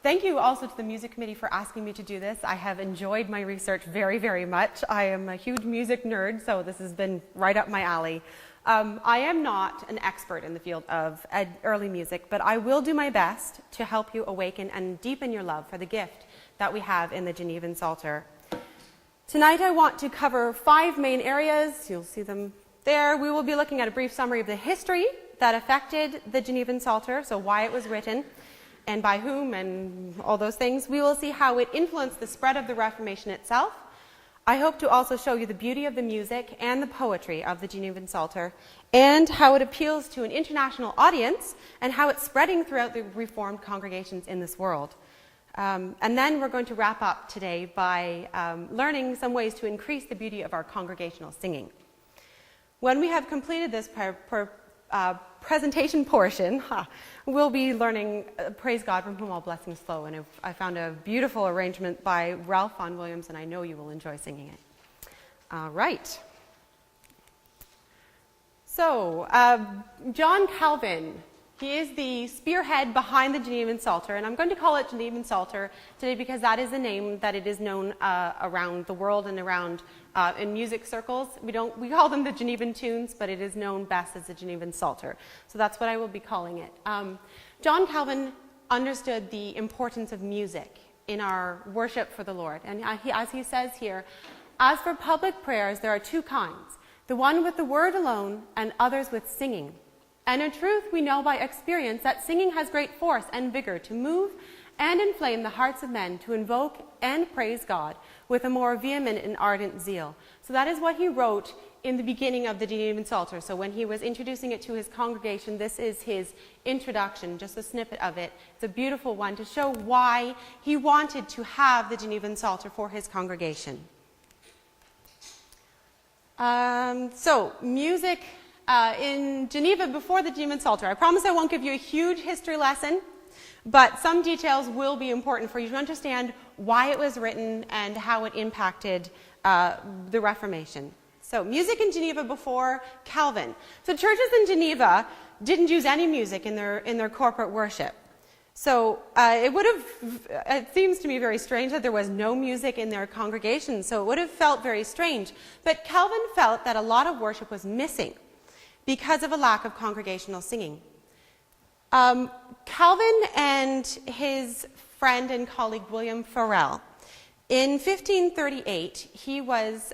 Thank you also to the Music Committee for asking me to do this. I have enjoyed my research very, very much. I am a huge music nerd, so this has been right up my alley. I am not an expert in the field of early music, but I will do my best to help you awaken and deepen your love for the gift that we have in the Genevan Psalter. Tonight I want to cover 5 main areas. You'll see them there. We will be looking at a brief summary of the history that affected the Genevan Psalter, so why it was written, and by whom, and all those things. We will see how it influenced the spread of the Reformation itself. I hope to also show you the beauty of the music and the poetry of the Genevan Psalter, and how it appeals to an international audience, and how it's spreading throughout the Reformed congregations in this world. And then we're going to wrap up today by learning some ways to increase the beauty of our congregational singing. When we have completed this presentation portion, we'll be learning Praise God from Whom All Blessings Flow, and I found a beautiful arrangement by Ralph Vaughan Williams, and I know you will enjoy singing it. All right. So, John Calvin, he is the spearhead behind the Genevan Psalter, and I'm going to call it Genevan Psalter today because that is a name that it is known around the world and around in music circles. We call them the Genevan Tunes, but it is known best as the Genevan Psalter. So that's what I will be calling it. John Calvin understood the importance of music in our worship for the Lord, and as he says here, as for public prayers, there are 2 kinds, the one with the word alone and others with singing. And in truth, we know by experience that singing has great force and vigor to move and inflame the hearts of men to invoke and praise God with a more vehement and ardent zeal. So that is what he wrote in the beginning of the Genevan Psalter. So when he was introducing it to his congregation, this is his introduction, just a snippet of it. It's a beautiful one to show why he wanted to have the Genevan Psalter for his congregation. So music in Geneva before the Genevan Psalter. I promise I won't give you a huge history lesson, but some details will be important for you to understand why it was written and how it impacted the Reformation. So music in Geneva before Calvin. So churches in Geneva didn't use any music in their corporate worship. So it seems to me very strange that there was no music in their congregation, so it would have felt very strange. But Calvin felt that a lot of worship was missing because of a lack of congregational singing. Calvin and his friend and colleague William Farel, in 1538, he was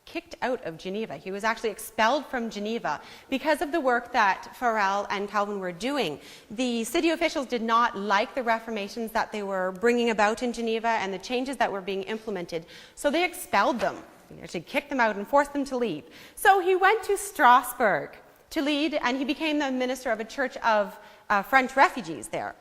kicked out of Geneva. He was actually expelled from Geneva because of the work that Farel and Calvin were doing. The city officials did not like the reformations that they were bringing about in Geneva and the changes that were being implemented, so they expelled them. He actually kicked them out and forced them to leave. So he went to Strasbourg to lead, and he became the minister of a church of French refugees there.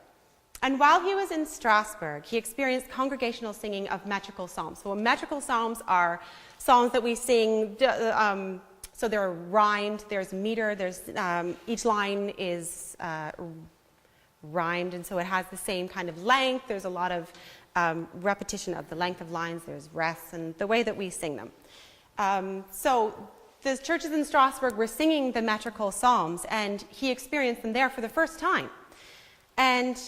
And while he was in Strasbourg, he experienced congregational singing of metrical psalms. So metrical psalms are psalms that we sing, so they're rhymed, there's meter, there's each line is rhymed, and so it has the same kind of length. There's a lot of repetition of the length of lines, there's rests, and the way that we sing them. So the churches in Strasbourg were singing the metrical psalms, and he experienced them there for the first time. And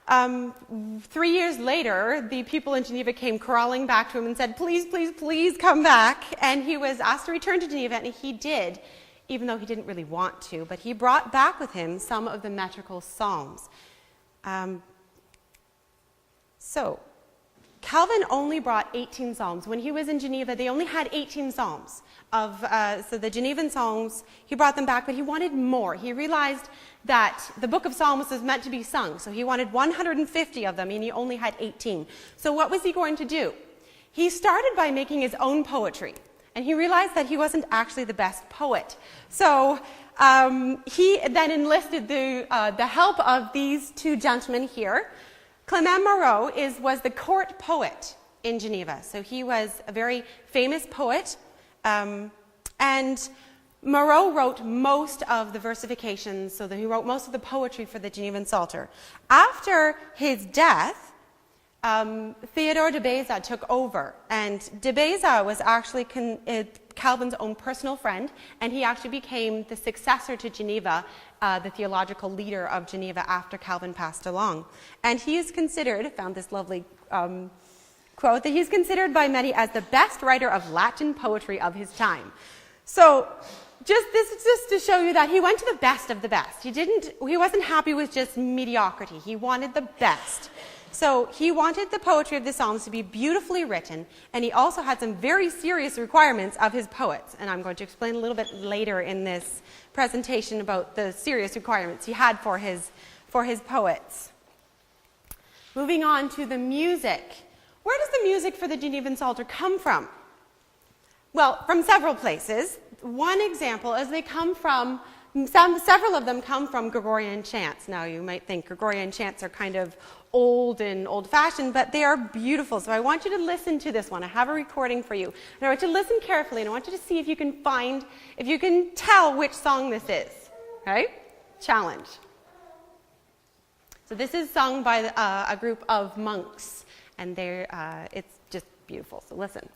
3 years later, the people in Geneva came crawling back to him and said, please, please, please come back. And he was asked to return to Geneva, and he did, even though he didn't really want to. But he brought back with him some of the metrical psalms. So Calvin only brought 18 psalms. When he was in Geneva, they only had 18 psalms. So the Genevan psalms, he brought them back, but he wanted more. He realized that the book of Psalms was meant to be sung, so he wanted 150 of them, and he only had 18. So what was he going to do? He started by making his own poetry, and he realized that he wasn't actually the best poet. So he then enlisted the help of these 2 gentlemen here. Clement Marot was the court poet in Geneva. So he was a very famous poet, and Marot wrote most of the versifications, so that he wrote most of the poetry for the Genevan Psalter. After his death, Theodore de Beza took over, and de Beza was actually Calvin's own personal friend, and he actually became the successor to Geneva, the theological leader of Geneva after Calvin passed along. And he is considered, found this lovely quote, that he's considered by many as the best writer of Latin poetry of his time. So this is just to show you that he went to the best of the best. He wasn't happy with just mediocrity. He wanted the best. So he wanted the poetry of the Psalms to be beautifully written, and he also had some very serious requirements of his poets. And I'm going to explain a little bit later in this presentation about the serious requirements he had for his poets. Moving on to the music. Where does the music for the Genevan Psalter come from? Well, from several places. One example is they come from several of them come from Gregorian chants. Now, you might think Gregorian chants are kind of old and old-fashioned, but they are beautiful. So I want you to listen to this one. I have a recording for you. And I want you to listen carefully, and I want you to see if you can tell which song this is. Okay? Challenge. So this is sung by a group of monks, and it's just beautiful. So listen.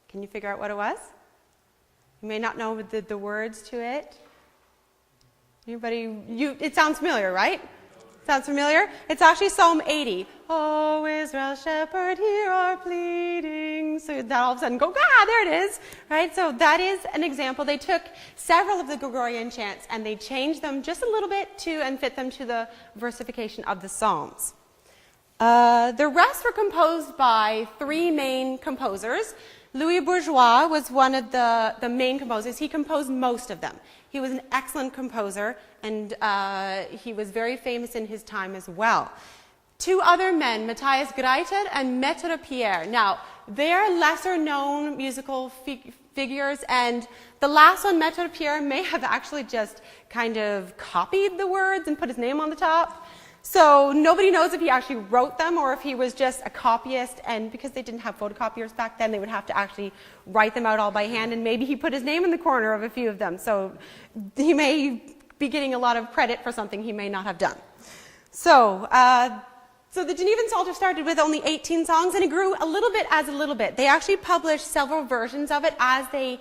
Can you figure out what it was? You may not know the words to it. Anybody? It sounds familiar, right? Sounds familiar? It's actually Psalm 80. Oh, Israel, shepherd, hear our pleading. So that all of a sudden go, there it is. Right? So that is an example. They took several of the Gregorian chants and they changed them just a little bit and fit them to the versification of the Psalms. The rest were composed by three main composers. Louis Bourgeois was one of the main composers. He composed most of them. He was an excellent composer, and he was very famous in his time as well. Two other men, Matthias Greiter and Maître Pierre. Now, they are lesser-known musical figures, and the last one, Maître Pierre, may have actually just kind of copied the words and put his name on the top. So nobody knows if he actually wrote them or if he was just a copyist, and because they didn't have photocopiers back then, they would have to actually write them out all by hand, and maybe he put his name in the corner of a few of them. So he may be getting a lot of credit for something he may not have done. So the Genevan Psalter started with only 18 songs, and it grew a little bit. They actually published several versions of it as they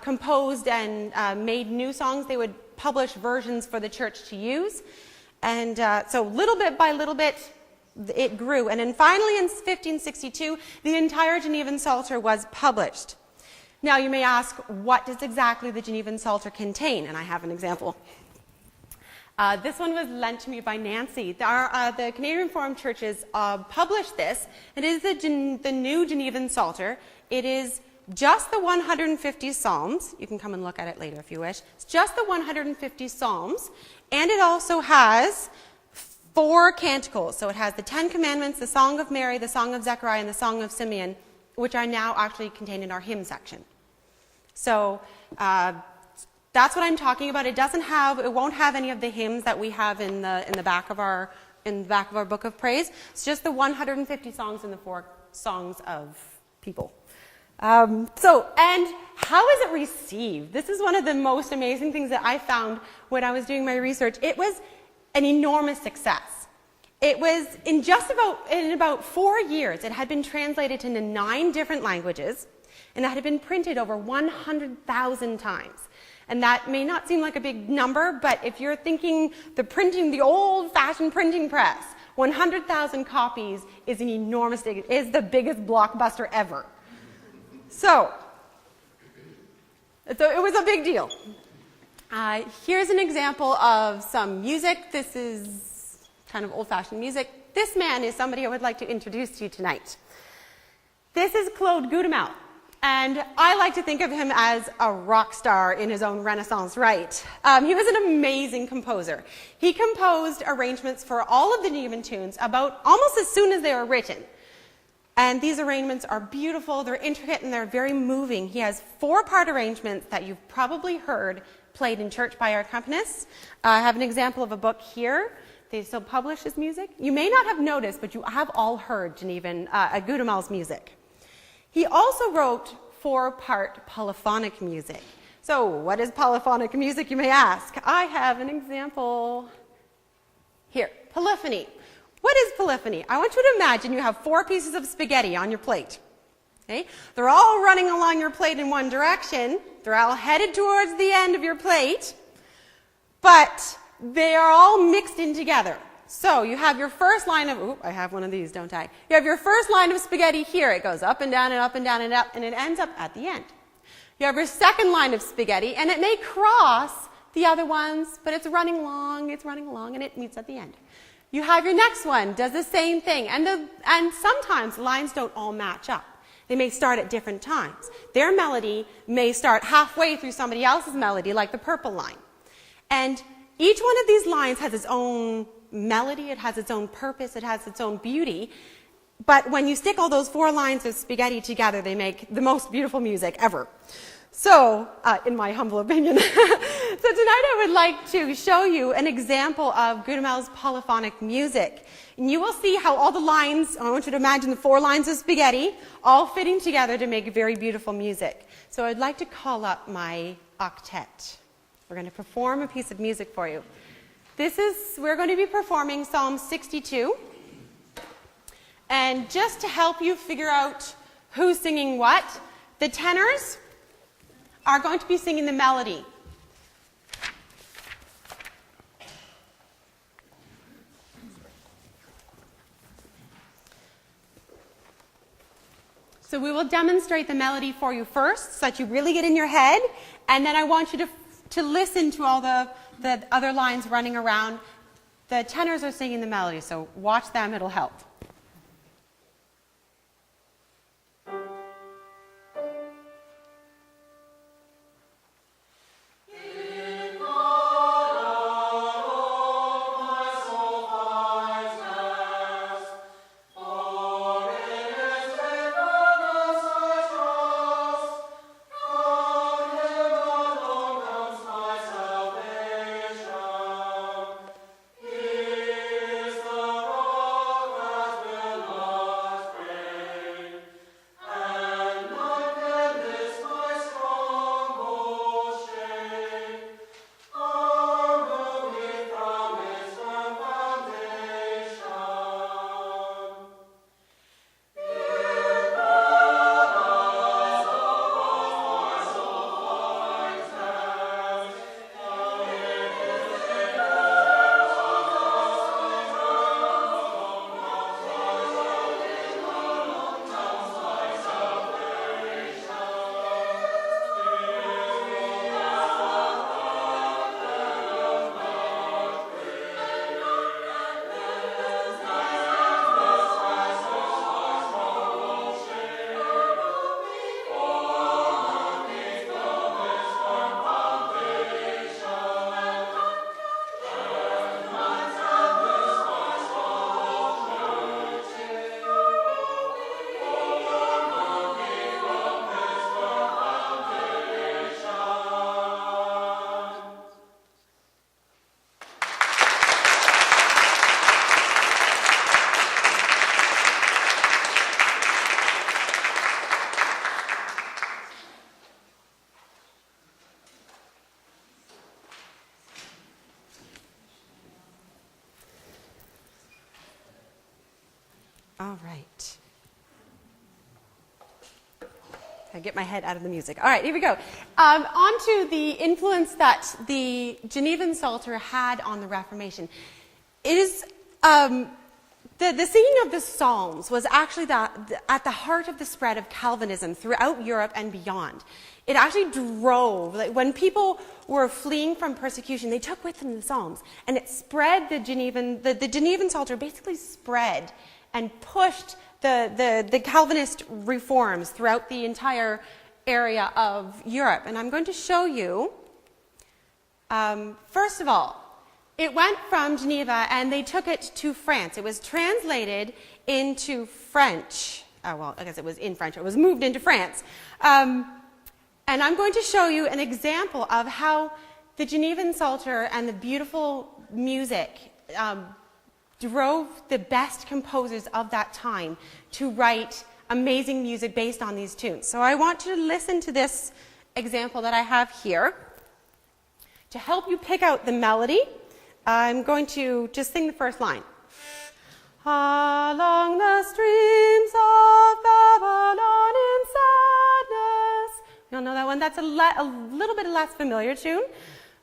composed and made new songs. They would publish versions for the church to use. And so little bit by little bit, it grew. And then finally in 1562, the entire Genevan Psalter was published. Now you may ask, what does exactly the Genevan Psalter contain? And I have an example. This one was lent to me by Nancy. The Canadian Reformed Churches published this. It is the new Genevan Psalter. It is just the 150 Psalms. You can come and look at it later if you wish. It's just the 150 Psalms. And it also has 4 canticles. So it has the 10 Commandments, the Song of Mary, the Song of Zechariah, and the Song of Simeon, which are now actually contained in our hymn section. So that's what I'm talking about. It won't have any of the hymns that we have in the back of our book of praise. It's just the 150 songs and the 4 songs of people. And how is it received? This is one of the most amazing things that I found when I was doing my research. It was an enormous success. It was in about 4 years, it had been translated into 9 different languages, and it had been printed over 100,000 times. And that may not seem like a big number, but if you're thinking the old-fashioned printing press, 100,000 copies is an enormous thing. It is the biggest blockbuster ever. So it was a big deal. Here's an example of some music. This is kind of old-fashioned music. This man is somebody I would like to introduce to you tonight. This is Claude Gudemel, and I like to think of him as a rock star in his own Renaissance right. He was an amazing composer. He composed arrangements for all of the Genevan Tunes about almost as soon as they were written. And these arrangements are beautiful, they're intricate, and they're very moving. He has 4-part arrangements that you've probably heard played in church by our accompanists. I have an example of a book here. They still publish his music. You may not have noticed, but you have all heard Genevan Gutemel's music. He also wrote 4-part polyphonic music. So what is polyphonic music, you may ask? I have an example here. Polyphony. What is polyphony? I want you to imagine you have 4 pieces of spaghetti on your plate. Okay? They're all running along your plate in one direction. They're all headed towards the end of your plate, but they are all mixed in together. So you have your first line of, I have one of these, don't I? You have your first line of spaghetti here. It goes up and down and up and down and up, and it ends up at the end. You have your second line of spaghetti, and it may cross the other ones, but it's running along, and it meets at the end. You have your next one, does the same thing, and sometimes lines don't all match up. They may start at different times. Their melody may start halfway through somebody else's melody, like the purple line. And each one of these lines has its own melody, it has its own purpose, it has its own beauty. But when you stick all those 4 lines of spaghetti together, they make the most beautiful music ever. So, in my humble opinion. So tonight I would like to show you an example of Gutemel's polyphonic music. And you will see how all the lines, I want you to imagine the 4 lines of spaghetti, all fitting together to make very beautiful music. So I'd like to call up my octet. We're going to perform a piece of music for you. We're going to be performing Psalm 62. And just to help you figure out who's singing what, the tenors are going to be singing the melody. So we will demonstrate the melody for you first, so that you really get in your head, and then I want you to listen to all the other lines running around. The tenors are singing the melody, so watch them, it'll help. All right. I get my head out of the music. All right, here we go. On to the influence that the Genevan Psalter had on the Reformation. It is the singing of the Psalms was actually at the heart of the spread of Calvinism throughout Europe and beyond. It actually drove, like, when people were fleeing from persecution, they took with them the Psalms, and it spread the Genevan Psalter basically spread and pushed the Calvinist reforms throughout the entire area of Europe. And I'm going to show you, first of all, it went from Geneva and they took it to France. It was translated into French well, I guess it was in French. It was moved into France. And I'm going to show you an example of how the Genevan Psalter and the beautiful music drove the best composers of that time to write amazing music based on these tunes. So I want you to listen to this example that I have here. To help you pick out the melody, I'm going to just sing the first line. Along the streams of Babylon in sadness. You'll know that one. That's a little bit less familiar tune.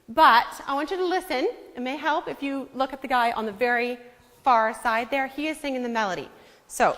But I want you to listen. It may help if you look at the guy on the very far side there. He is singing the melody. So,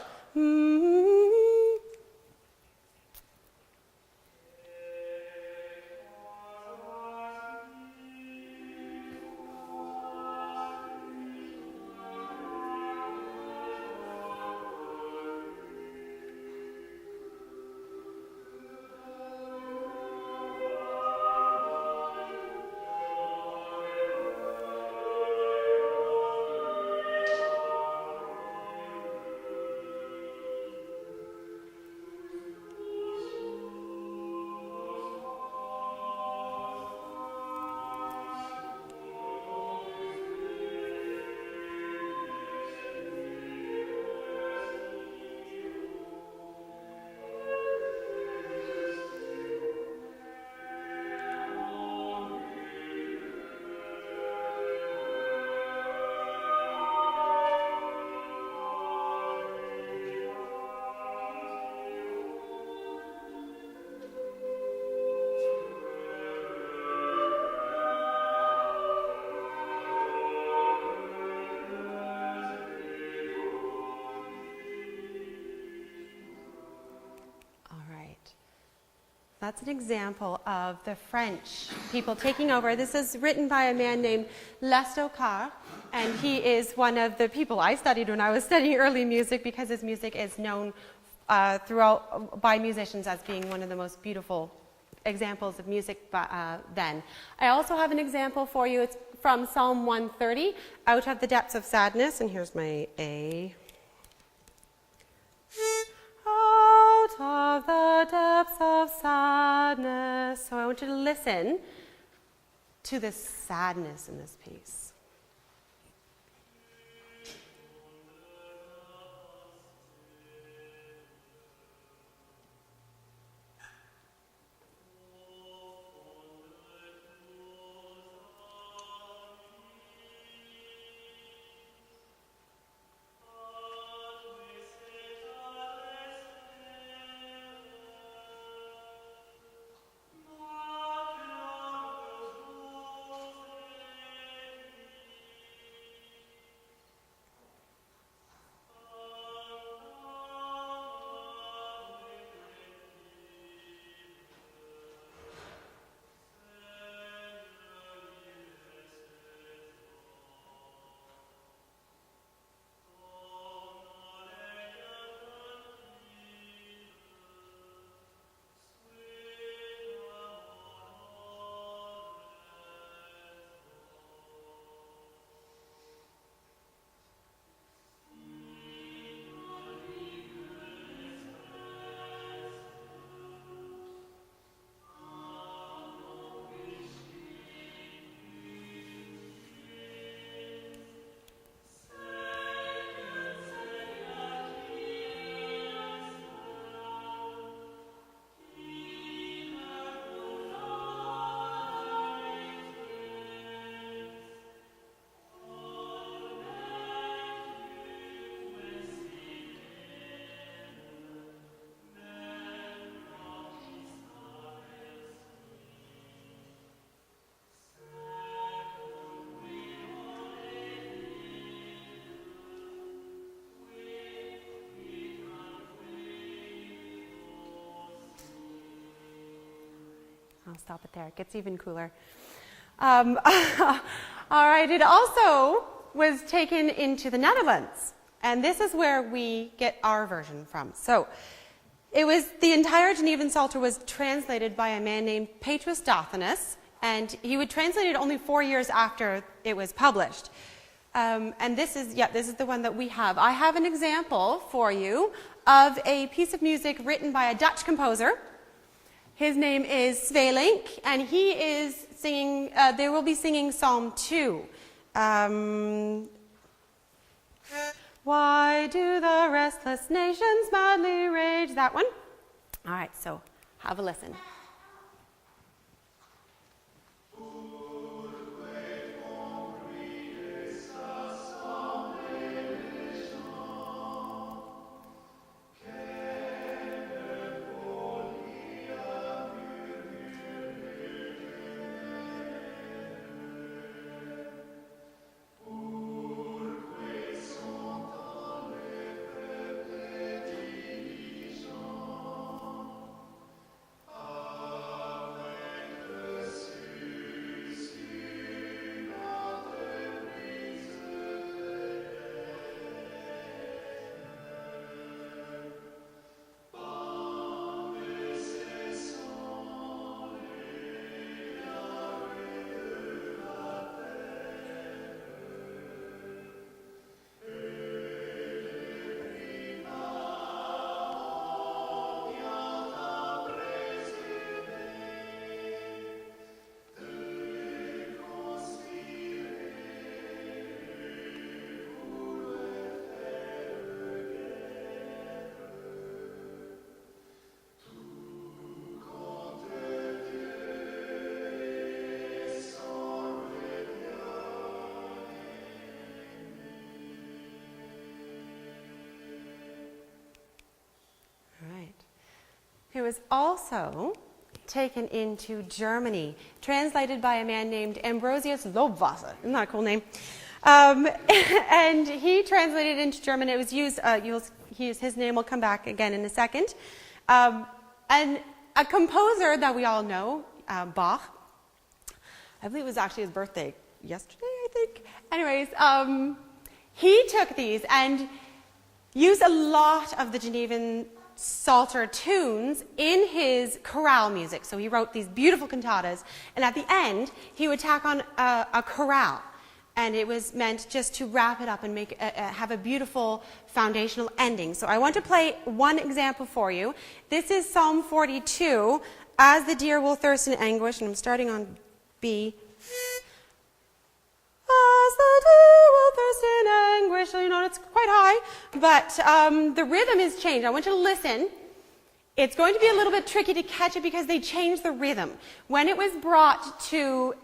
that's an example of the French people taking over. This is written by a man named Lestocard, and he is one of the people I studied when I was studying early music, because his music is known throughout by musicians as being one of the most beautiful examples of music then. I also have an example for you. It's from Psalm 130, Out of the Depths of Sadness, and here's my A. Out of the depths of sadness. So I want you to listen to the sadness in this piece. I'll stop it there. It gets even cooler. All right, it also was taken into the Netherlands, and this is where we get our version from. So it was the entire Genevan Psalter was translated by a man named Petrus Dothanus, and he would translate it only 4 years after it was published. And this is the one that we have. I have an example for you of a piece of music written by a Dutch composer. His name is Svelink, and he is singing, they will be singing Psalm 2. Why do the restless nations madly rage? That one. All right, so have a listen. It was also taken into Germany, translated by a man named Ambrosius Lobwasser. Isn't that a cool name? And he translated it into German. It was used, his name will come back again in a second. And a composer that we all know, Bach, I believe it was actually his birthday yesterday, I think. Anyways, he took these and used a lot of the Genevan Psalter tunes in his chorale music. So he wrote these beautiful cantatas, and at the end he would tack on a chorale, and it was meant just to wrap it up and make have a beautiful foundational ending. So I want to play one example for you. This is Psalm 42, As the Deer Will Thirst in Anguish, and I'm starting on B. As the deer will thirst in anguish. So, you know, it's quite high, but the rhythm is changed. I want you to listen. It's going to be a little bit tricky to catch it because they changed the rhythm. When it was brought to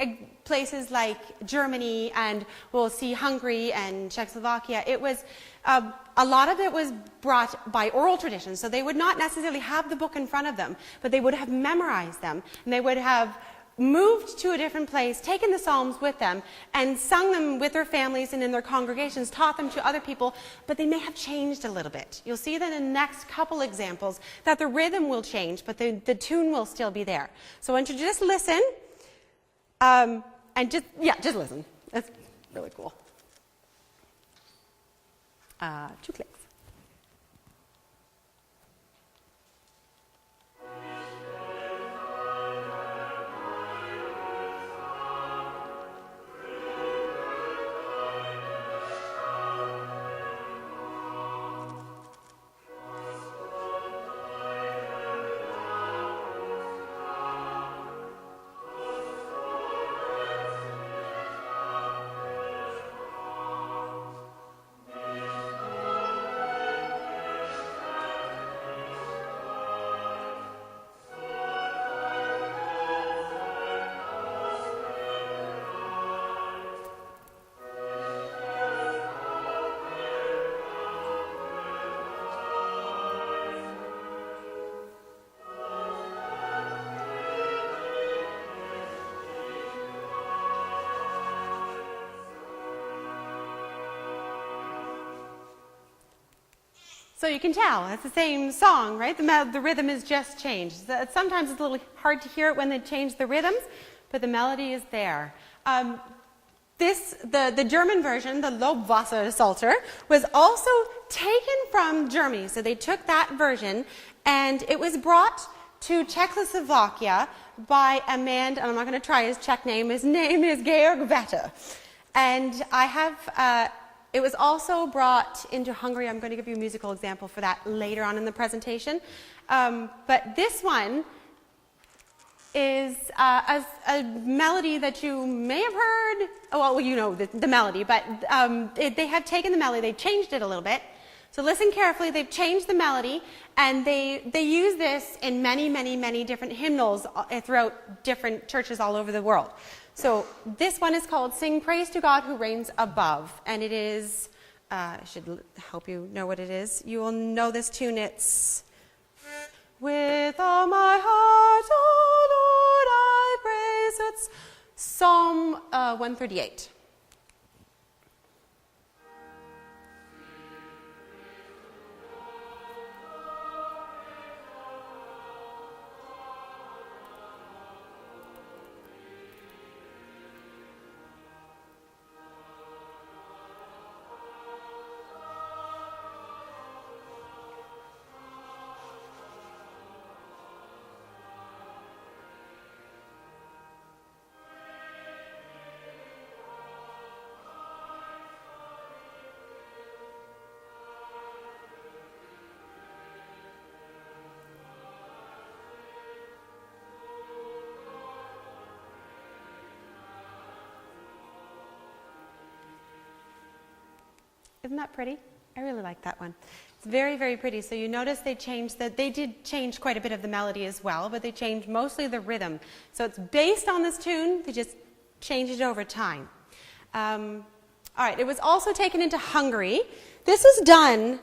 places like Germany, and we'll see Hungary and Czechoslovakia, it was a lot of it was brought by oral tradition. So they would not necessarily have the book in front of them, but they would have memorized them, and they would have moved to a different place, taken the Psalms with them, and sung them with their families and in their congregations, taught them to other people, but they may have changed a little bit. You'll see that in the next couple examples that the rhythm will change, but the tune will still be there. So I want you to just listen, and just listen. That's really cool. 2 clicks. So you can tell, it's the same song, right? The rhythm is just changed. Sometimes it's a little hard to hear it when they change the rhythms, but the melody is there. The German version, the Lobwasser Psalter, was also taken from Germany. So they took that version, and it was brought to Czechoslovakia by a man, and I'm not going to try his Czech name. His name is Georg Vetter. And I have It was also brought into Hungary. I'm going to give you a musical example for that later on in the presentation. But this one is a melody that you may have heard. Well, you know the melody, but they have taken the melody, they've changed it a little bit. So listen carefully, they've changed the melody, and they use this in many, many, many different hymnals throughout different churches all over the world. So this one is called Sing Praise to God Who Reigns Above, and it is, I should help you know what it is. You will know this tune. It's, with all my heart, oh Lord, I praise. It's Psalm 138. Isn't that pretty? I really like that one. It's very, very pretty. So you notice they did change quite a bit of the melody as well, but they changed mostly the rhythm. So it's based on this tune, they just changed it over time. All right, it was also taken into Hungary. This was done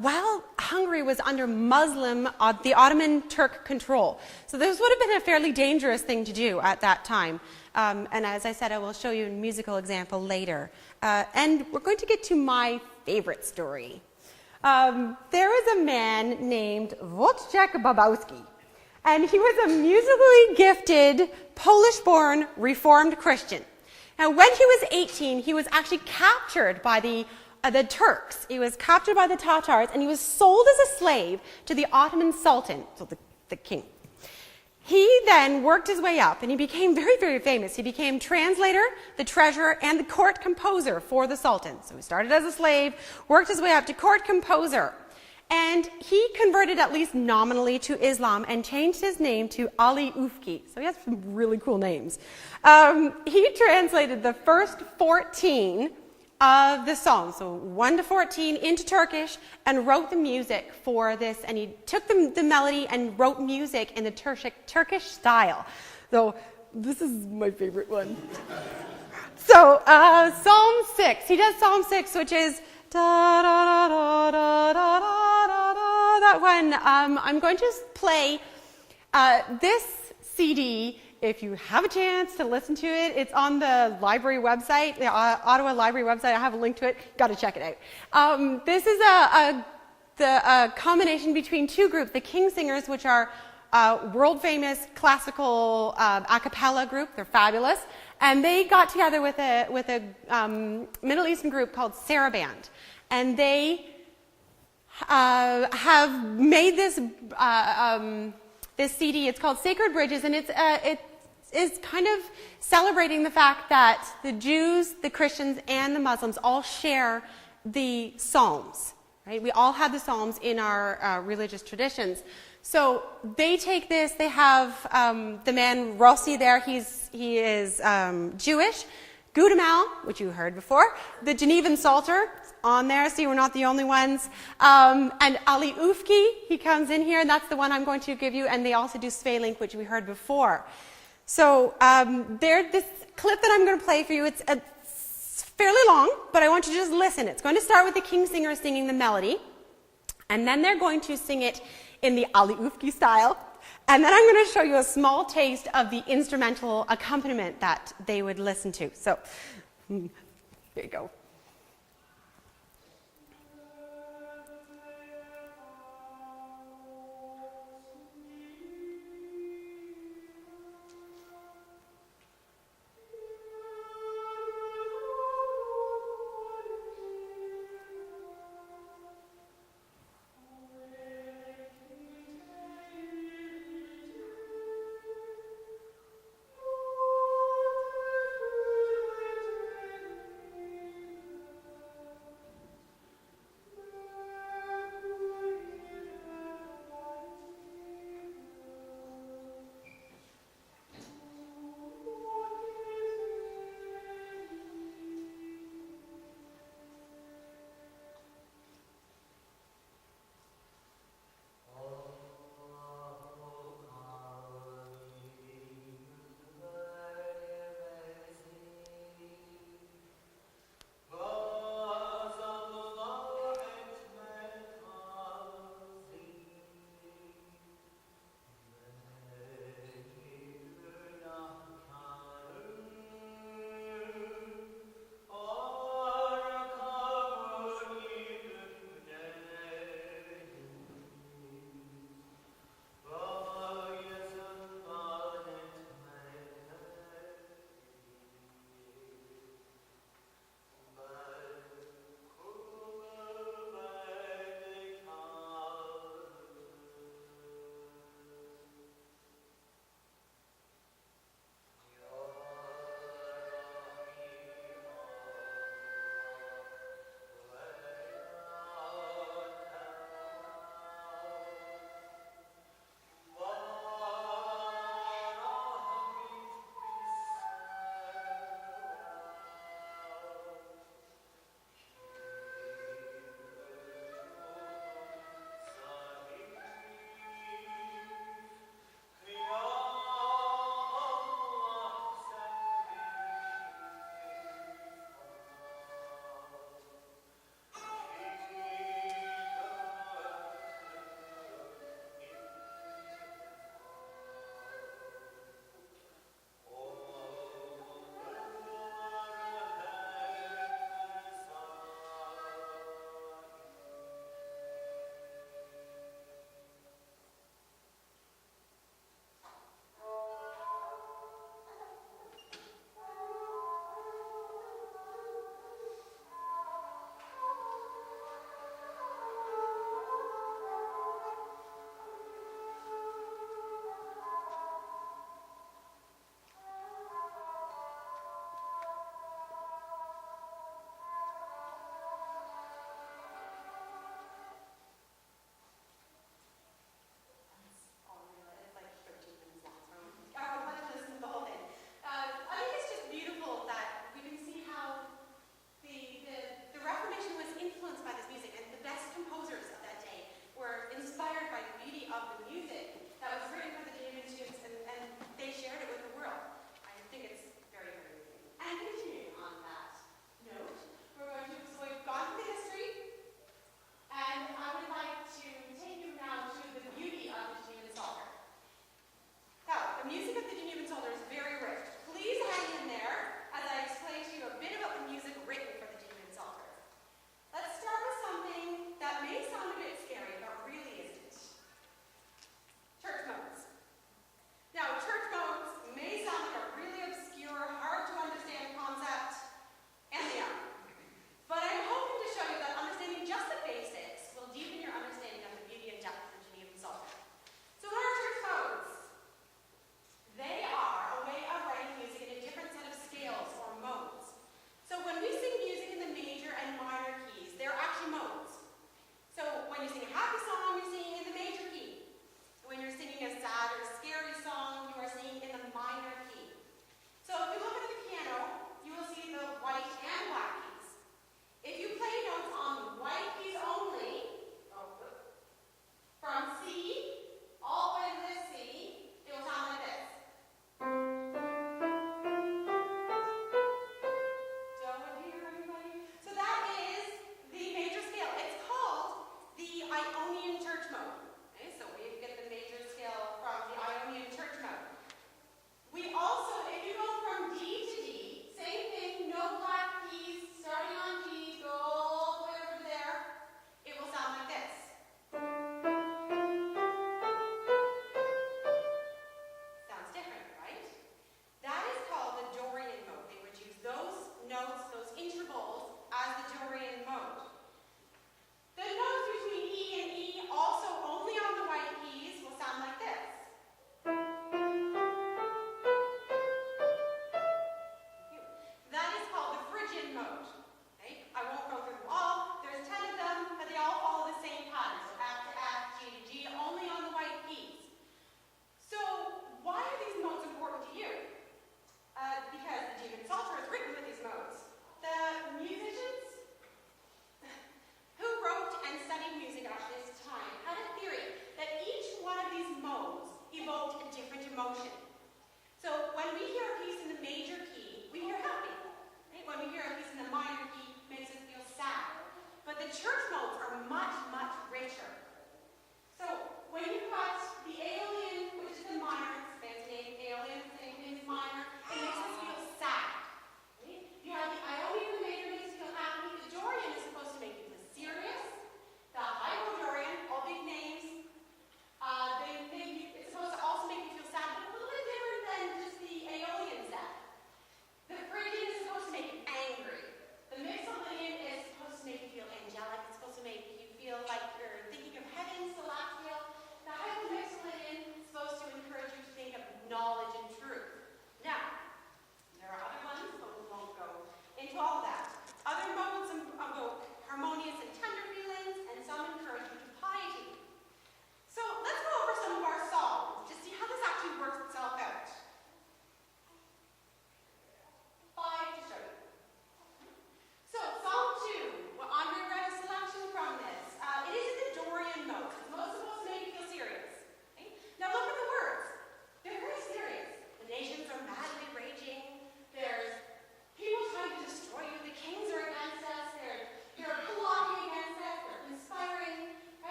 while Hungary was under Muslim, the Ottoman Turk control. So this would have been a fairly dangerous thing to do at that time. And as I said, I will show you a musical example later. And we're going to get to my favorite story. There was a man named Wojciech Babowski, and he was a musically gifted, Polish-born Reformed Christian. Now, when he was 18, he was actually captured by the Turks. He was captured by the Tatars, and he was sold as a slave to the Ottoman Sultan, so the king. He then worked his way up, and he became very, very famous. He became translator, the treasurer, and the court composer for the Sultan. So he started as a slave, worked his way up to court composer. And he converted, at least nominally, to Islam and changed his name to Ali Ufki. So he has some really cool names. He translated the first 14 of the Psalms, so 1 to 14, into Turkish, and wrote the music for this. And he took the melody and wrote music in the Turkish style. So this is my favorite one. So Psalm 6, he does Psalm 6, which is da da da da da da da da. That one. I'm going to play this CD. If you have a chance to listen to it, it's on the library website, the Ottawa Library website. I have a link to it. Got to check it out. This is a combination between two groups, the King Singers, which are world-famous classical a cappella group. They're fabulous. And they got together with a Middle Eastern group called Saraband. And they have made this CD. It's called Sacred Bridges, and it is kind of celebrating the fact that the Jews, the Christians, and the Muslims all share the Psalms. Right? We all have the Psalms in our religious traditions. So they take this. They have the man Rossi there. He is Jewish. Gudamal, which you heard before. The Genevan Psalter on there, so we're not the only ones. And Ali Ufki, he comes in here, and that's the one I'm going to give you. And they also do Svelink, which we heard before. So this clip that I'm going to play for you, it's fairly long, but I want you to just listen. It's going to start with the King Singer singing the melody, and then they're going to sing it in the Ali Ufki style. And then I'm going to show you a small taste of the instrumental accompaniment that they would listen to. So, here you go.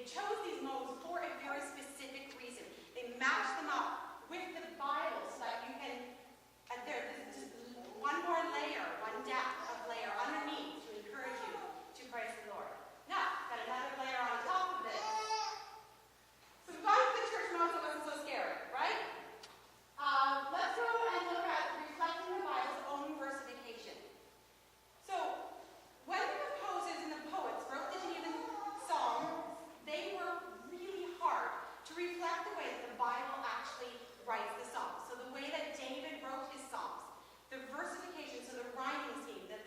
chose these modes for a very specific reason. They match them up with the Bible so that you can, there's just one more layer, one depth of layer underneath to encourage you to praise the Lord. Now, got another layer on top of this. So we've gone to the church modes, so it wasn't so scary, right? Let's go and look at reflecting the Bible's own versification. So, when the composers and the poets wrote the Genevan Psalms, they worked really hard to reflect the way that the Bible actually writes the Psalms. So the way that David wrote his Psalms, the versification, so the rhyming scheme, the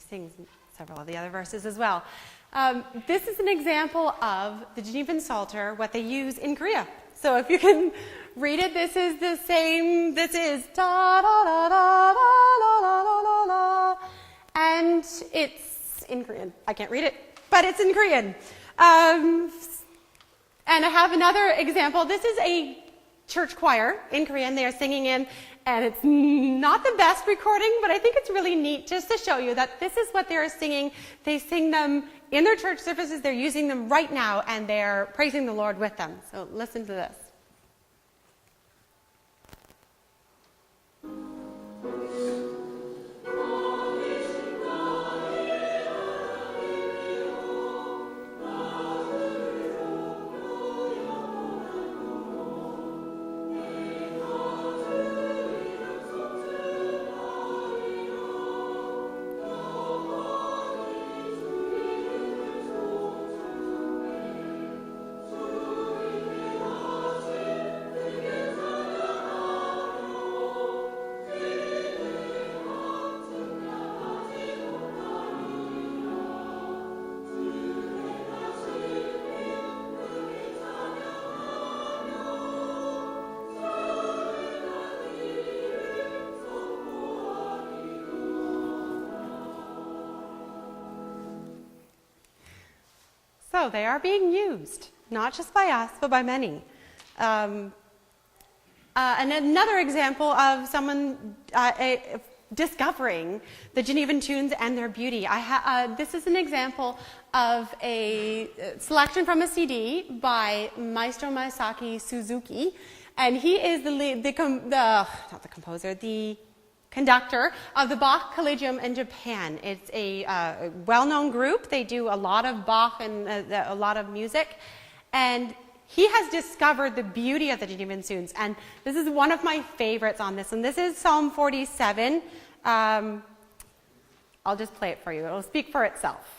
sings several of the other verses as well. This is an example of the Genevan Psalter, what they use in Korea. So if you can read it, this is the same. This is da da da da da la la la la, and it's in Korean. I can't read it, but it's in Korean. And I have another example. This is a church choir in Korean. They are singing in, and it's not the best recording, but I think it's really neat just to show you that this is what they are singing. They sing them in their church services. They're using them right now, and they're praising the Lord with them. So listen to this. So they are being used, not just by us, but by many. And another example of someone discovering the Genevan Tunes and their beauty. This is an example of a selection from a CD by Maestro Masaaki Suzuki, and he is the conductor of the Bach Collegium in Japan. It's a well-known group. They do a lot of Bach and a lot of music. And he has discovered the beauty of the Genevan Tunes. And this is one of my favorites on this. And this is Psalm 47. I'll just play it for you. It'll speak for itself.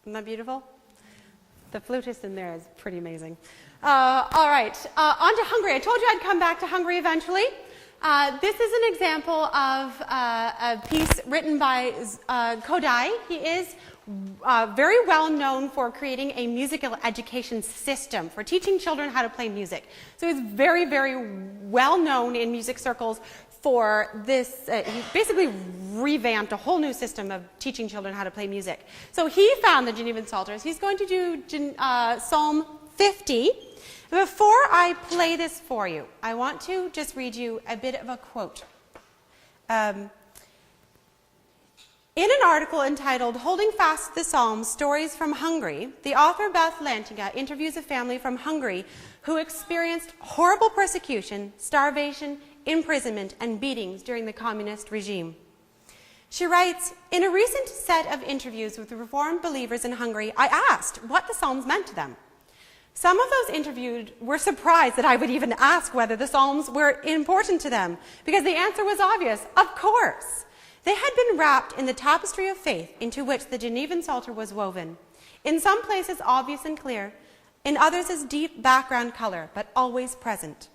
Isn't that beautiful? The flutist in there is pretty amazing. All right, on to Hungary. I told you I'd come back to Hungary eventually. This is an example of a piece written by Kodai. He is very well known for creating a musical education system for teaching children how to play music. So he's very, very well known in music circles for this. He basically revamped a whole new system of teaching children how to play music. So he found the Genevan Psalters. He's going to do Psalm 50. Before I play this for you, I want to just read you a bit of a quote. In an article entitled Holding Fast to the Psalms, Stories from Hungary, the author Beth Lantinga interviews a family from Hungary who experienced horrible persecution, starvation, imprisonment, and beatings during the communist regime. She writes, "In a recent set of interviews with Reformed believers in Hungary, I asked what the Psalms meant to them. Some of those interviewed were surprised that I would even ask whether the Psalms were important to them, because the answer was obvious, of course. They had been wrapped in the tapestry of faith into which the Genevan Psalter was woven, in some places obvious and clear, in others as deep background color, but always present."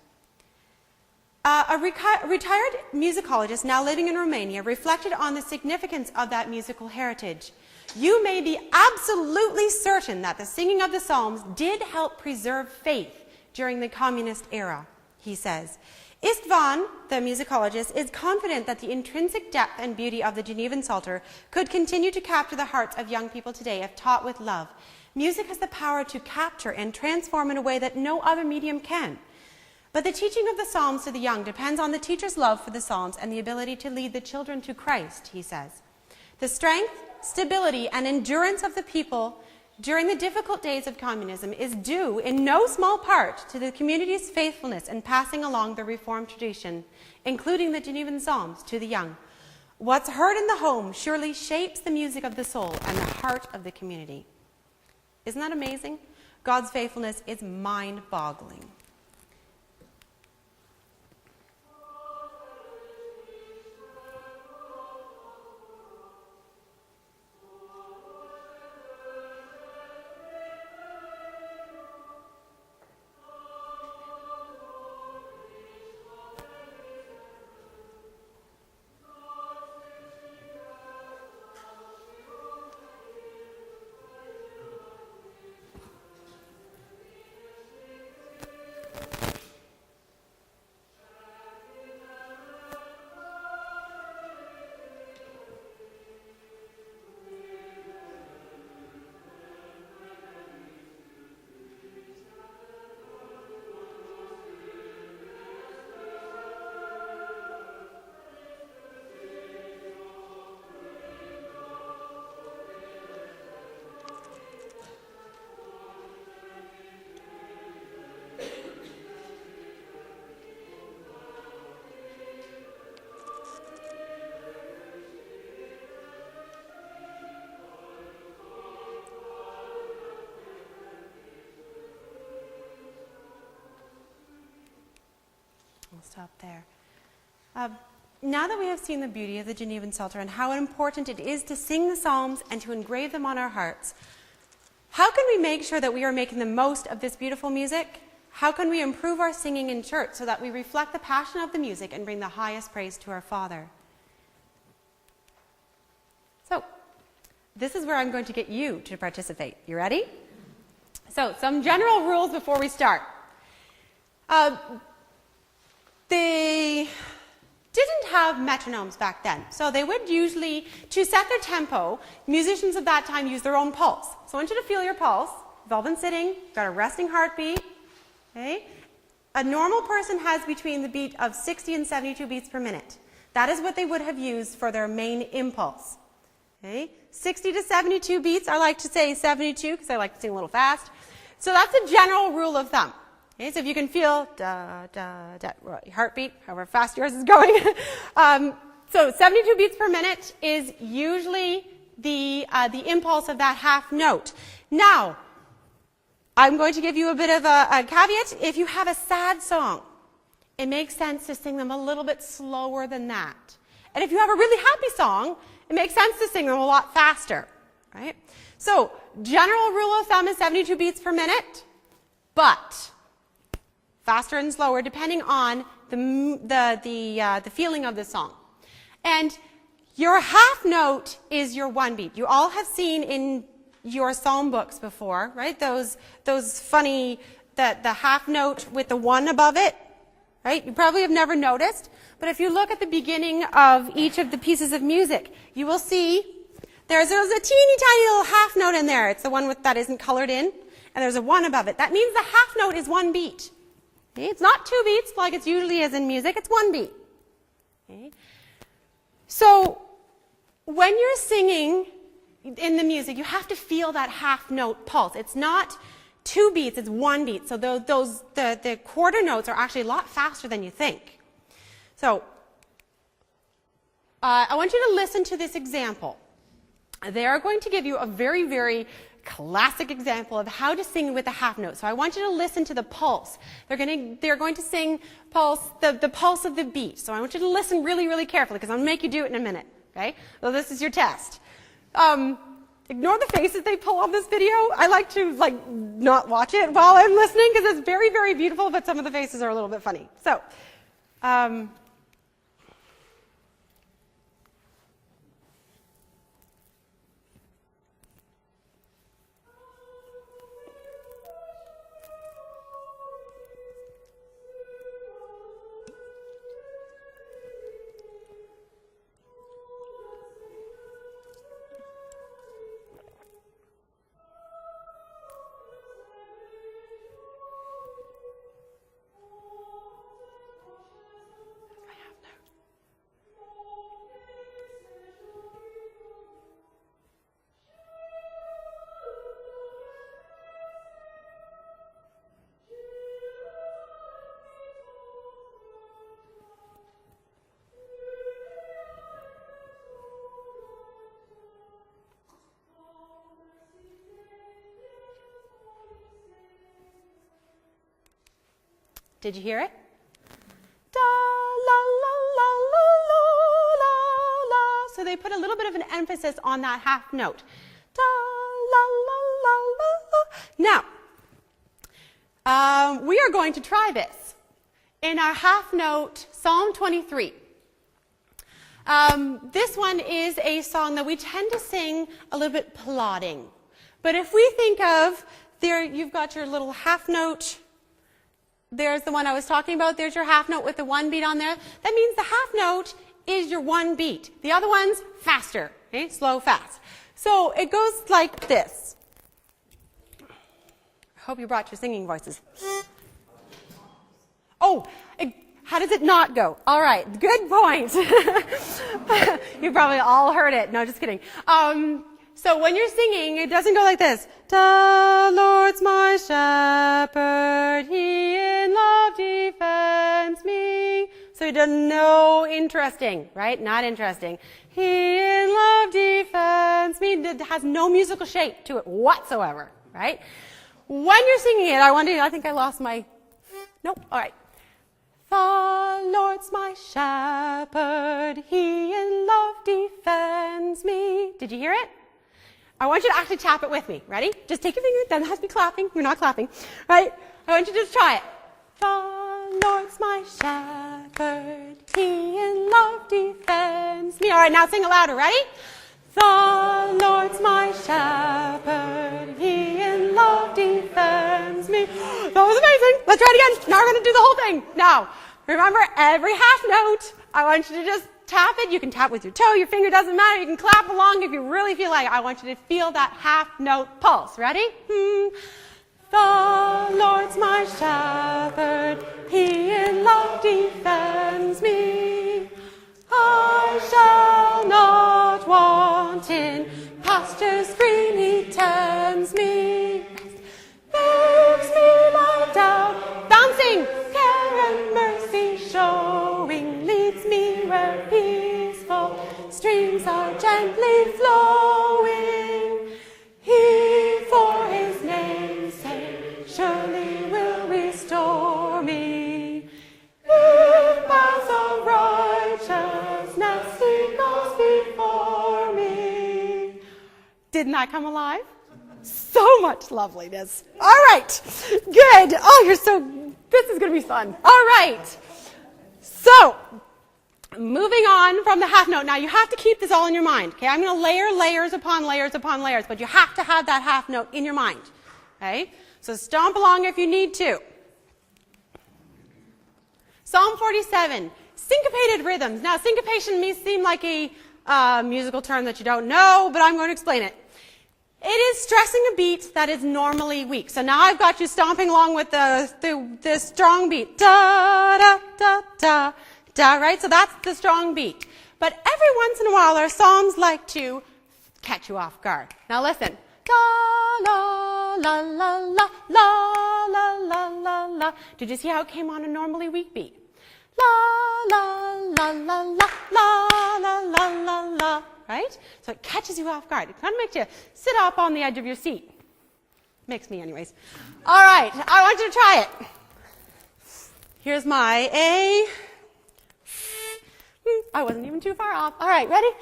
A retired musicologist now living in Romania reflected on the significance of that musical heritage. "You may be absolutely certain that the singing of the Psalms did help preserve faith during the communist era," he says. Istvan, the musicologist, is confident that the intrinsic depth and beauty of the Genevan Psalter could continue to capture the hearts of young people today if taught with love. Music has the power to capture and transform in a way that no other medium can. But the teaching of the Psalms to the young depends on the teacher's love for the Psalms and the ability to lead the children to Christ, he says. The strength, stability, and endurance of the people during the difficult days of communism is due in no small part to the community's faithfulness in passing along the Reformed tradition, including the Genevan Psalms, to the young. What's heard in the home surely shapes the music of the soul and the heart of the community. Isn't that amazing? God's faithfulness is mind-boggling. We'll stop there. Now that we have seen the beauty of the Genevan Psalter and how important it is to sing the Psalms and to engrave them on our hearts, how can we make sure that we are making the most of this beautiful music? How can we improve our singing in church so that we reflect the passion of the music and bring the highest praise to our Father? So, this is where I'm going to get you to participate. You ready? So, some general rules before we start. They didn't have metronomes back then. So they would usually, to set their tempo, musicians of that time used their own pulse. So I want you to feel your pulse. You've all been sitting, got a resting heartbeat. Okay? A normal person has between the beat of 60 and 72 beats per minute. That is what they would have used for their main impulse. Okay? 60 to 72 beats. I like to say 72 because I like to sing a little fast. So that's a general rule of thumb. Okay, so if you can feel da, da, da, heartbeat, however fast yours is going. So 72 beats per minute is usually the impulse of that half note. Now, I'm going to give you a bit of a caveat. If you have a sad song, it makes sense to sing them a little bit slower than that. And if you have a really happy song, it makes sense to sing them a lot faster. Right? So, general rule of thumb is 72 beats per minute, but faster and slower, depending on the feeling of the song. And your half note is your one beat. You all have seen in your psalm books before, right? Those funny, the half note with the one above it, right? You probably have never noticed. But if you look at the beginning of each of the pieces of music, you will see there's a teeny tiny little half note in there. It's the one that isn't colored in, and there's a one above it. That means the half note is one beat. Okay? It's not two beats like it usually is in music. It's one beat. Okay? So when you're singing in the music, you have to feel that half note pulse. It's not 2 beats, it's 1 beat. So the quarter notes are actually a lot faster than you think. So I want you to listen to this example. They are going to give you a very, very classic example of how to sing with a half note. So I want you to listen to the pulse. They're going to sing pulse, the pulse of the beat. So I want you to listen really, really carefully because I'm going to make you do it in a minute. Okay? So this is your test. Ignore the faces they pull on this video. I like to not watch it while I'm listening because it's very, very beautiful, but some of the faces are a little bit funny. So, did you hear it? Da, la, la, la, la, la, la, la. So they put a little bit of an emphasis on that half note. Da, la, la, la, la, la. Now, we are going to try this in our half note Psalm 23. This one is a song that we tend to sing a little bit plodding. But if we think of, there you've got your little half note. There's the one I was talking about. There's your half note with the 1 beat on there. That means the half note is your 1 beat. The other one's faster, okay? Slow, fast. So it goes like this. I hope you brought your singing voices. Oh, how does it not go? All right, good point. You probably all heard it. No, just kidding. So when you're singing, it doesn't go like this. The Lord's my shepherd, he in love defends me. So it doesn't know interesting, right? Not interesting. He in love defends me. It has no musical shape to it whatsoever, right? When you're singing it, I think I lost my, nope, all right. The Lord's my shepherd, he in love defends me. Did you hear it? I want you to actually tap it with me. Ready? Just take your finger. Doesn't have to be clapping. You're not clapping. Right? I want you to just try it. The Lord's my shepherd. He in love defends me. All right, now sing it louder. Ready? The Lord's my shepherd. He in love defends me. That was amazing. Let's try it again. Now we're going to do the whole thing. Now, remember every half note. I want you to just tap it. You can tap with your toe, your finger, doesn't matter. You can clap along if you really feel like it. I want you to feel that half note pulse. Ready? The Lord's my shepherd, he in love defends me. I shall not want, in pastures green he tends me. Makes me lie down, bouncing, care and mercy showing, leads me where peaceful streams are gently flowing. He for his name's sake surely will restore me. In paths of righteousness he goes before me. Didn't that come alive? So much loveliness. All right. Good. Oh, this is going to be fun. All right. So, moving on from the half note. Now, you have to keep this all in your mind. Okay, I'm going to layer layers upon layers upon layers, but you have to have that half note in your mind. Okay? So, stomp along if you need to. Psalm 47, syncopated rhythms. Now, syncopation may seem like a musical term that you don't know, but I'm going to explain it. It is stressing a beat that is normally weak. So now I've got you stomping along with the strong beat. Da, da, da, da, da, right? So that's the strong beat. But every once in a while, our psalms like to catch you off guard. Now listen. La, la, la, la, la, la, la, la, la, la. Did you see how it came on a normally weak beat? La, la, la, la, la, la, la, la, la, la. Right? So it catches you off guard. It kind of makes you sit up on the edge of your seat. Makes me anyways. All right, I want you to try it. Here's my A. I wasn't even too far off. All right, ready?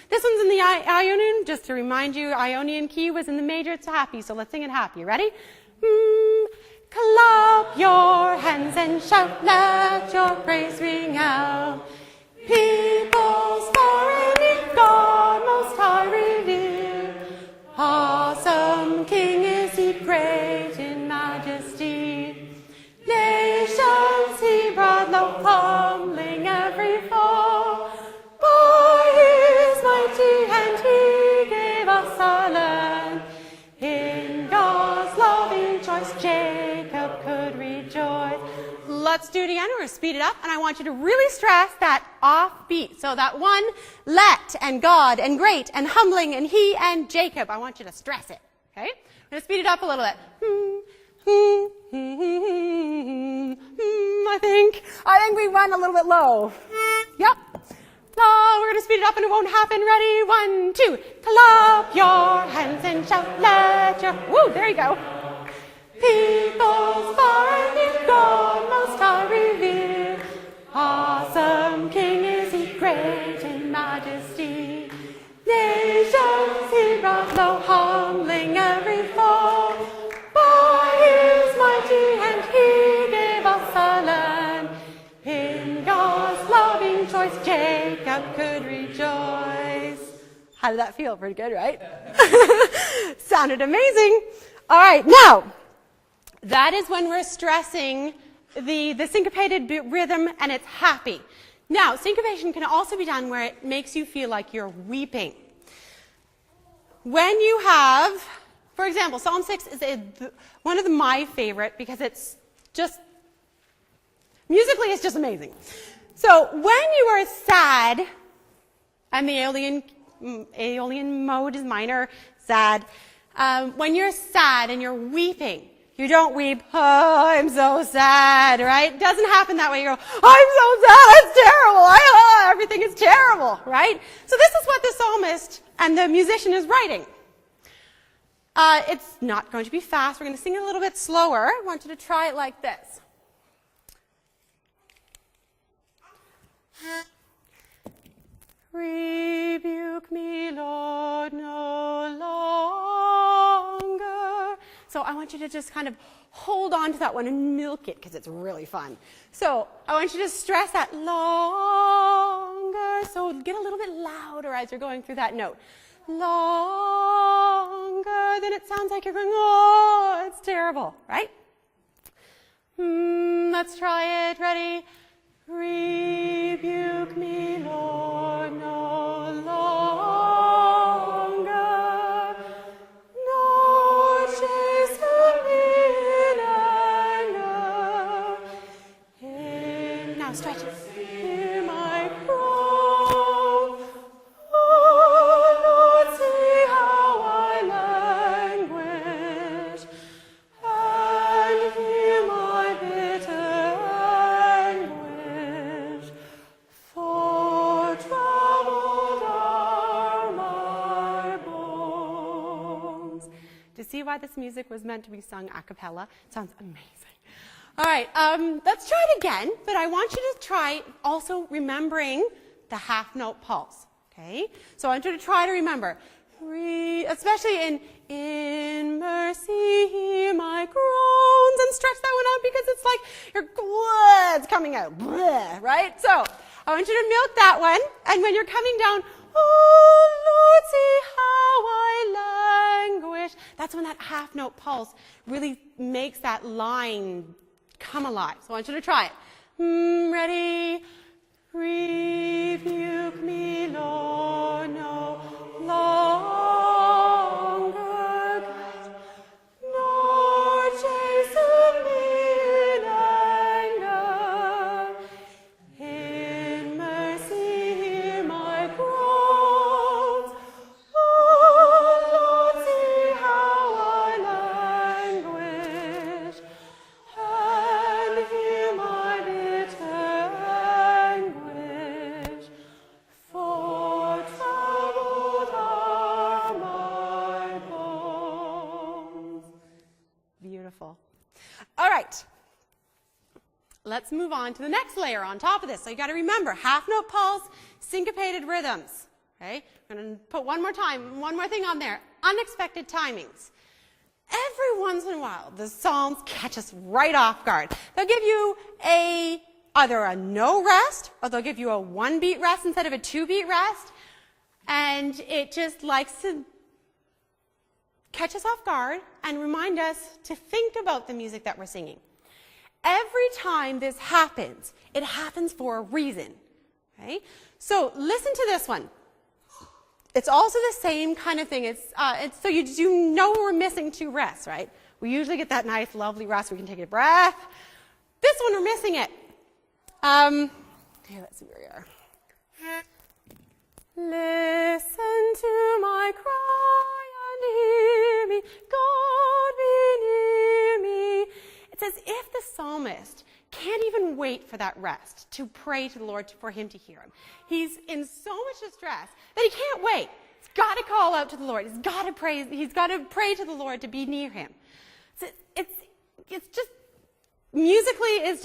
This one's in the Ionian. Just to remind you, Ionian key was in the major. It's happy, so let's sing it happy. Ready? Clap your hands and shout, let your praise ring out. Peoples far and near, God most high revere. Awesome King is he, great in majesty. Nations he brought low, humbling every foe. By his mighty hand he gave us our land. In God's loving choice Jacob could rejoice. Let's do it again. We're going to speed it up, and I want you to really stress that off beat. So that one, let, and God, and great, and humbling, and he, and Jacob. I want you to stress it. Okay? I'm going to speed it up a little bit. I think we went a little bit low. Yep. No, we're going to speed it up and it won't happen. Ready? 1, 2. Clap your hands and shout, let your... Woo, there you go. Peoples far and near, God most high revere. Awesome King is he, great in majesty. Nations he brought low, humbling every foe. By his mighty hand he gave us our land. In God's loving choice Jacob could rejoice. How did that feel? Pretty good, right? Sounded amazing. All right, now, that is when we're stressing the syncopated rhythm and it's happy. Now, syncopation can also be done where it makes you feel like you're weeping. When you have, for example, Psalm 6 is one of my favorite because it's just, musically it's just amazing. So when you are sad, and the Aeolian mode is minor, sad. When you're sad and you're weeping, you don't weep, oh, I'm so sad, right? It doesn't happen that way. You go, I'm so sad, it's terrible, everything is terrible, right? So this is what the psalmist and the musician is writing. It's not going to be fast. We're going to sing it a little bit slower. I want you to try it like this. Rebuke me, Lord, no longer. So I want you to just kind of hold on to that one and milk it because it's really fun. So I want you to stress that longer. So get a little bit louder as you're going through that note. Longer. Then it sounds like you're going, oh, it's terrible, right? Let's try it. Ready? Rebuke me, Lord, no longer, nor chasten me in anger. Now stretch it. Hear my groan. Oh, Lord, see how I languish, and hear my bitter anguish. For troubled are my bones. Do you see why this music was meant to be sung a cappella? It sounds amazing. All right, let's try it again, but I want you to try also remembering the half-note pulse, okay? So I want you to try to remember, especially in mercy, hear my groans, and stretch that one out because it's like your blood's coming out, right? So I want you to milk that one, and when you're coming down, oh, Lord, see how I languish. That's when that half-note pulse really makes that line come alive. So I want you to try it. Ready? Rebuke me, Lord, no longer, nor chasten me in anger. All right. Let's move on to the next layer on top of this. So you got to remember, half-note pulse, syncopated rhythms. Okay? I'm going to put one more thing on there. Unexpected timings. Every once in a while, the Psalms catch us right off guard. They'll give you either a no rest, or they'll give you a 1-beat rest instead of a 2-beat rest. And it just likes to catch us off guard and remind us to think about the music that we're singing. Every time this happens, it happens for a reason. Okay? So listen to this one. It's also the same kind of thing. It's so you know we're missing 2 rests, right? We usually get that nice, lovely rest where we can take a breath. This one, we're missing it. Okay, let's see where we are. Listen to my cry and hear me. God be near me. It's as if the psalmist can't even wait for that rest to pray to the Lord for him to hear him. He's in so much distress that he can't wait. He's got to call out to the Lord. He's got to pray to the Lord to be near him. So it's just musically it's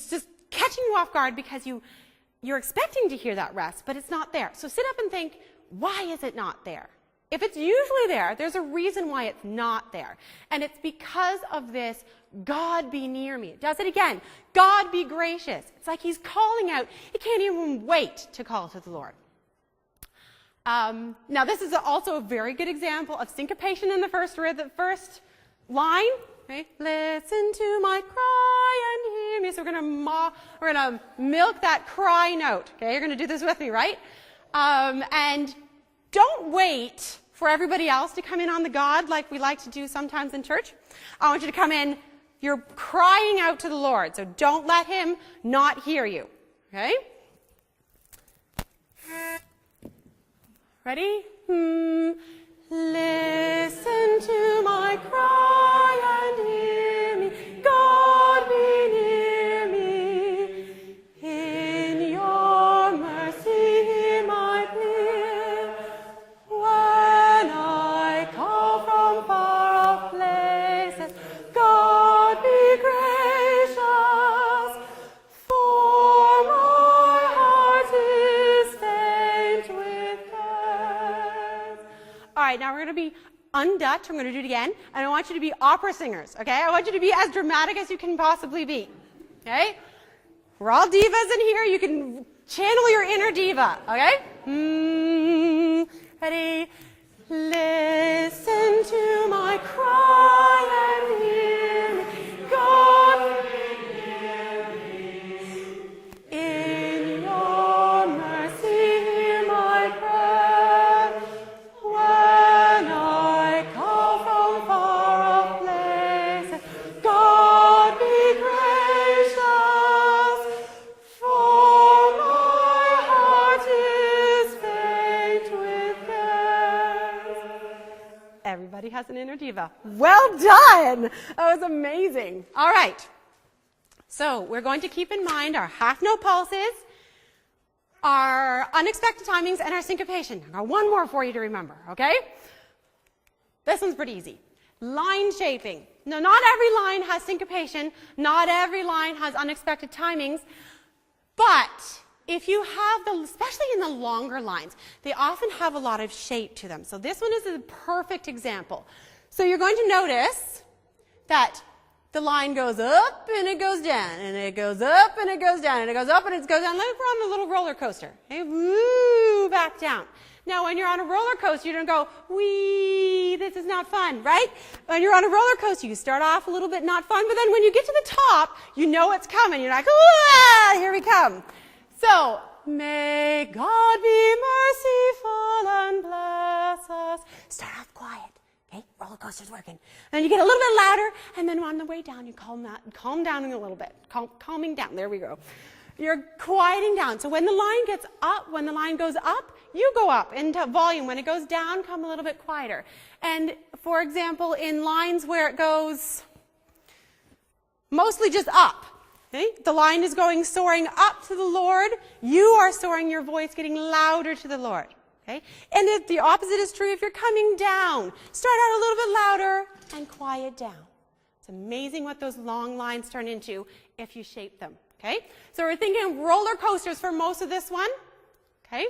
just catching you off guard because you're expecting to hear that rest, but it's not there. So sit up and think, why is it not there? If it's usually there, there's a reason why it's not there. And it's because of this, God be near me. It does it again. God be gracious. It's like he's calling out. He can't even wait to call to the Lord. Now, this is also a very good example of syncopation in the first line. Okay? Listen to my cry and hear me. So we're going to milk that cry note. Okay, you're going to do this with me, right? And don't wait for everybody else to come in on the God like we like to do sometimes in church. I want you to come in. You're crying out to the Lord, so don't let him not hear you. Okay? Ready? Listen to my cry and hear me. God be near me. In your mercy hear my plea. When I call from far off places, God be gracious, for my heart is faint with cares. All right, now we're going to be un-Dutch. I'm going to do it again. And I want you to be opera singers, okay? I want you to be as dramatic as you can possibly be, okay? We're all divas in here. You can channel your inner diva, okay? Ready? Listen to my cry and hear me. God be near me. In your mercy hear my prayer. When I call from far off places, God be gracious, for my heart is faint with cares. Everybody has an inner diva. Well done! That was amazing. All right. So we're going to keep in mind our half-note pulses, our unexpected timings, and our syncopation. I've got one more for you to remember, okay? This one's pretty easy. Line shaping. Now, not every line has syncopation. Not every line has unexpected timings. But if you have especially in the longer lines, they often have a lot of shape to them. So this one is a perfect example. So you're going to notice that the line goes up and it goes down, and it goes up and it goes down, and it goes up and it goes down. Like we're on a little roller coaster. Okay? Woo, back down. Now, when you're on a roller coaster, you don't go, wee, this is not fun, right? When you're on a roller coaster, you start off a little bit not fun, but then when you get to the top, you know it's coming. You're like, ah, here we come. So, may God be merciful and bless us. Start off quiet. Okay, roller coaster's working. And then you get a little bit louder, and then on the way down, you calm down a little bit. Calming down. There we go. You're quieting down. So when the line gets up, when the line goes up, you go up into volume. When it goes down, come a little bit quieter. And for example, in lines where it goes mostly just up, okay? The line is going soaring up to the Lord. You are soaring your voice, getting louder to the Lord. Okay? And if the opposite is true, if you're coming down, start out a little bit louder and quiet down. It's amazing what those long lines turn into if you shape them, okay? So we're thinking roller coasters for most of this one, okay?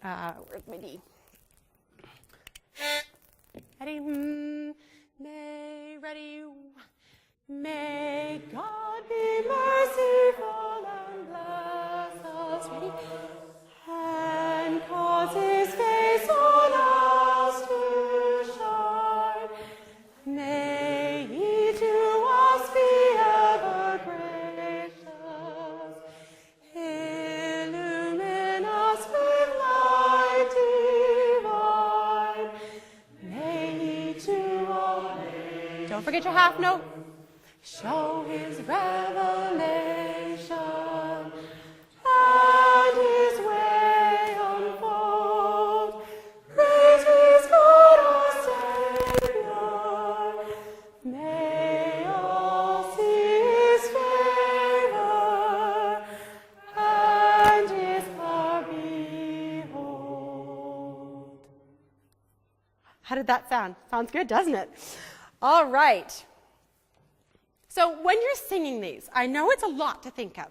Where's my D? Ready? Ready? May God be merciful and bless us. Ready? And cause his face on us to shine. May he to us be ever gracious. Illumine us with light divine. May he to us. Don't forget your half note. Show his revelation and his way unfold. Praise his God our Savior. May all see his favor and his power behold. How did that sound? Sounds good, doesn't it? All right. So when you're singing these, I know it's a lot to think of,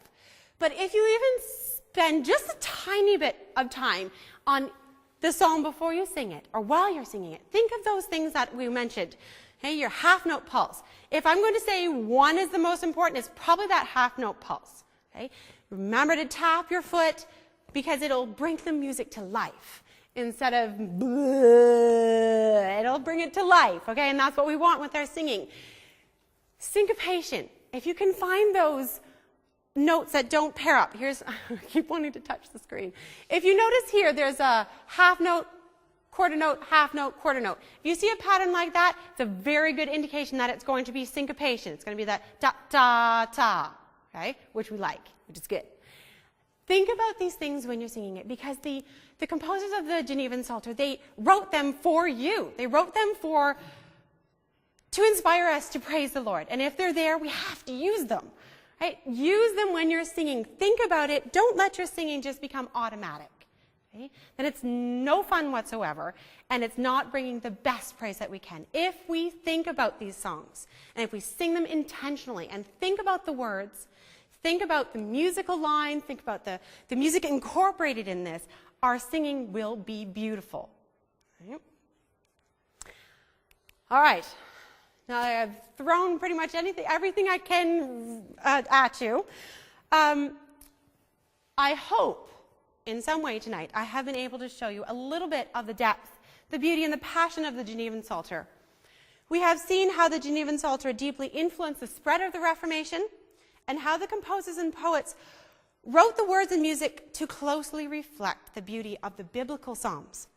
but if you even spend just a tiny bit of time on the song before you sing it or while you're singing it, think of those things that we mentioned. Okay, your half note pulse. If I'm going to say one is the most important, it's probably that half note pulse. Okay? Remember to tap your foot because it'll bring the music to life. Instead of bleh, it'll bring it to life. Okay, and that's what we want with our singing. Syncopation. If you can find those notes that don't pair up, I keep wanting to touch the screen. If you notice here, there's a half note, quarter note, half note, quarter note. If you see a pattern like that, it's a very good indication that it's going to be syncopation. It's going to be that da, da, ta, okay, which we like, which is good. Think about these things when you're singing it because the composers of the Genevan Psalter, they wrote them for you. They wrote them to inspire us to praise the Lord. And if they're there, we have to use them. Right? Use them when you're singing. Think about it. Don't let your singing just become automatic. Okay? Then it's no fun whatsoever, and it's not bringing the best praise that we can. If we think about these songs, and if we sing them intentionally, and think about the words, think about the musical line, think about the music incorporated in this, our singing will be beautiful. Right? All right. Now that I've thrown pretty much everything I can at you, I hope in some way tonight I have been able to show you a little bit of the depth, the beauty, and the passion of the Genevan Psalter. We have seen how the Genevan Psalter deeply influenced the spread of the Reformation and how the composers and poets wrote the words and music to closely reflect the beauty of the biblical Psalms.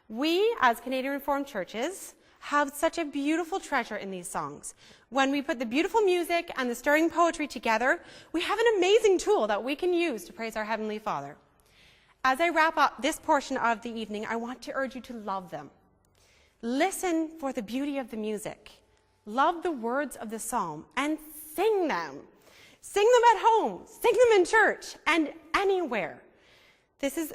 We, as Canadian Reformed churches, have such a beautiful treasure in these songs. When we put the beautiful music and the stirring poetry together, we have an amazing tool that we can use to praise our Heavenly Father. As I wrap up this portion of the evening, I want to urge you to love them. Listen for the beauty of the music. Love the words of the psalm and sing them. Sing them at home, sing them in church, and anywhere. This is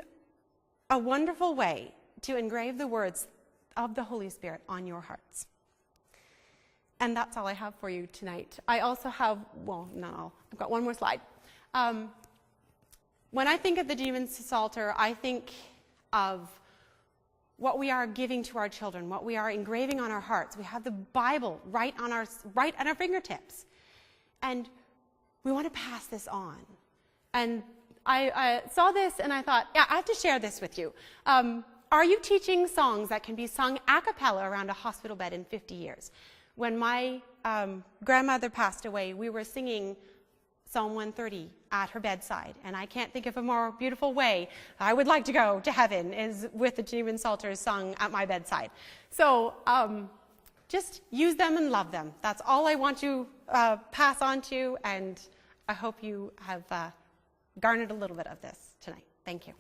a wonderful way to engrave the words of the Holy Spirit on your hearts. And that's all I have for you tonight. I also have, well, not all. I've got one more slide. When I think of the Genevan Psalter, I think of what we are giving to our children, what we are engraving on our hearts. We have the Bible right at our fingertips. And we want to pass this on. And I saw this and I thought, yeah, I have to share this with you. Are you teaching songs that can be sung a cappella around a hospital bed in 50 years? When my grandmother passed away, we were singing Psalm 130 at her bedside. And I can't think of a more beautiful way I would like to go to heaven is with the Genevan Psalters sung at my bedside. So just use them and love them. That's all I want to pass on to you, and I hope you have garnered a little bit of this tonight. Thank you.